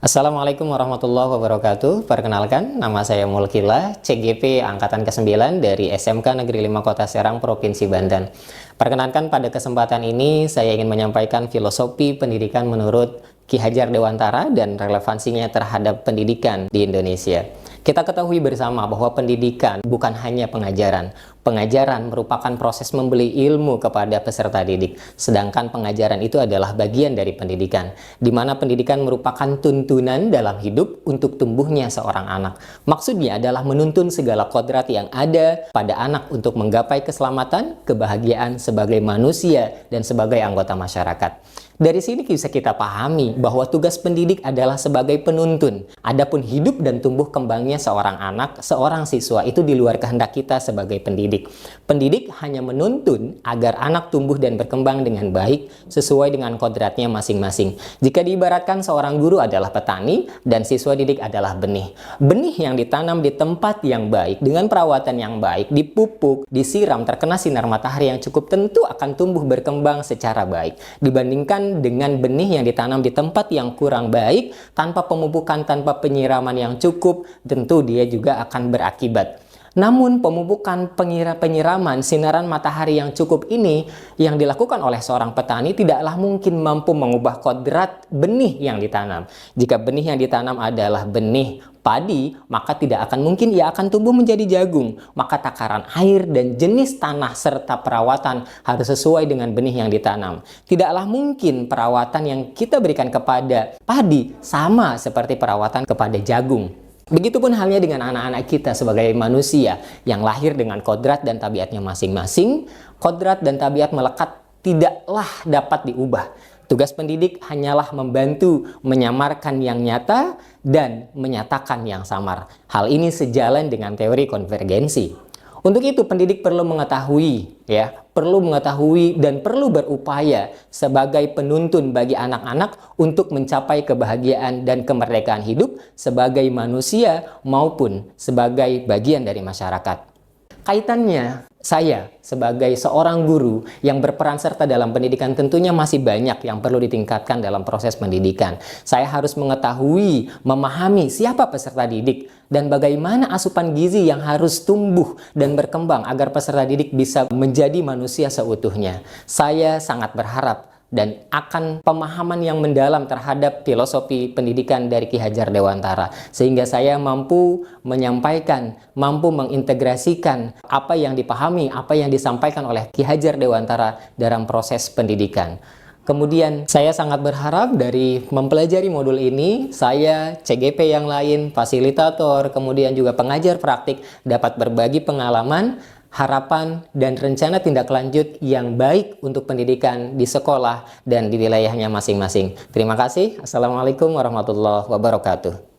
Assalamualaikum warahmatullahi wabarakatuh. Perkenalkan, nama saya Mulkila, CGP Angkatan ke-9 dari SMK Negeri 5 Kota Serang, Provinsi Banten. Perkenalkan, pada kesempatan ini saya ingin menyampaikan filosofi pendidikan menurut Ki Hajar Dewantara dan relevansinya terhadap pendidikan di Indonesia. Kita ketahui bersama bahwa pendidikan bukan hanya pengajaran. Pengajaran merupakan proses membeli ilmu kepada peserta didik, sedangkan pengajaran itu adalah bagian dari pendidikan, di mana pendidikan merupakan tuntunan dalam hidup untuk tumbuhnya seorang anak. Maksudnya adalah menuntun segala kodrat yang ada pada anak untuk menggapai keselamatan, kebahagiaan sebagai manusia dan sebagai anggota masyarakat. Dari sini bisa kita pahami bahwa tugas pendidik adalah sebagai penuntun. Adapun hidup dan tumbuh kembangnya seorang anak, seorang siswa itu di luar kehendak kita sebagai pendidik. Pendidik hanya menuntun agar anak tumbuh dan berkembang dengan baik sesuai dengan kodratnya masing-masing. Jika diibaratkan seorang guru adalah petani dan siswa didik adalah benih. Benih yang ditanam di tempat yang baik dengan perawatan yang baik, dipupuk, disiram, terkena sinar matahari yang cukup, tentu akan tumbuh berkembang secara baik. Dibandingkan dengan benih yang ditanam di tempat yang kurang baik, tanpa pemupukan, tanpa penyiraman yang cukup, tentu dia juga akan berakibat. Namun pemupukan, penyiraman, sinaran matahari yang cukup ini yang dilakukan oleh seorang petani tidaklah mungkin mampu mengubah kodrat benih yang ditanam. Jika benih yang ditanam adalah benih padi, maka tidak akan mungkin ia akan tumbuh menjadi jagung. Maka takaran air dan jenis tanah serta perawatan harus sesuai dengan benih yang ditanam. Tidaklah mungkin perawatan yang kita berikan kepada padi sama seperti perawatan kepada jagung. Begitupun halnya dengan anak-anak kita sebagai manusia yang lahir dengan kodrat dan tabiatnya masing-masing. Kodrat dan tabiat melekat tidaklah dapat diubah. Tugas pendidik hanyalah membantu menyamarkan yang nyata dan menyatakan yang samar. Hal ini sejalan dengan teori konvergensi. Untuk itu pendidik perlu mengetahui, dan perlu berupaya sebagai penuntun bagi anak-anak untuk mencapai kebahagiaan dan kemerdekaan hidup sebagai manusia maupun sebagai bagian dari masyarakat. Kaitannya, saya sebagai seorang guru yang berperan serta dalam pendidikan tentunya masih banyak yang perlu ditingkatkan dalam proses pendidikan. Saya harus mengetahui, memahami siapa peserta didik, dan bagaimana asupan gizi yang harus tumbuh dan berkembang agar peserta didik bisa menjadi manusia seutuhnya. Saya sangat berharap dan akan pemahaman yang mendalam terhadap filosofi pendidikan dari Ki Hajar Dewantara, sehingga saya mampu menyampaikan, mampu mengintegrasikan apa yang dipahami, apa yang disampaikan oleh Ki Hajar Dewantara dalam proses pendidikan. Kemudian saya sangat berharap dari mempelajari modul ini, saya, CGP yang lain, fasilitator, kemudian juga pengajar praktik dapat berbagi pengalaman, harapan, dan rencana tindak lanjut yang baik untuk pendidikan di sekolah dan di wilayahnya masing-masing. Terima kasih. Assalamualaikum warahmatullahi wabarakatuh.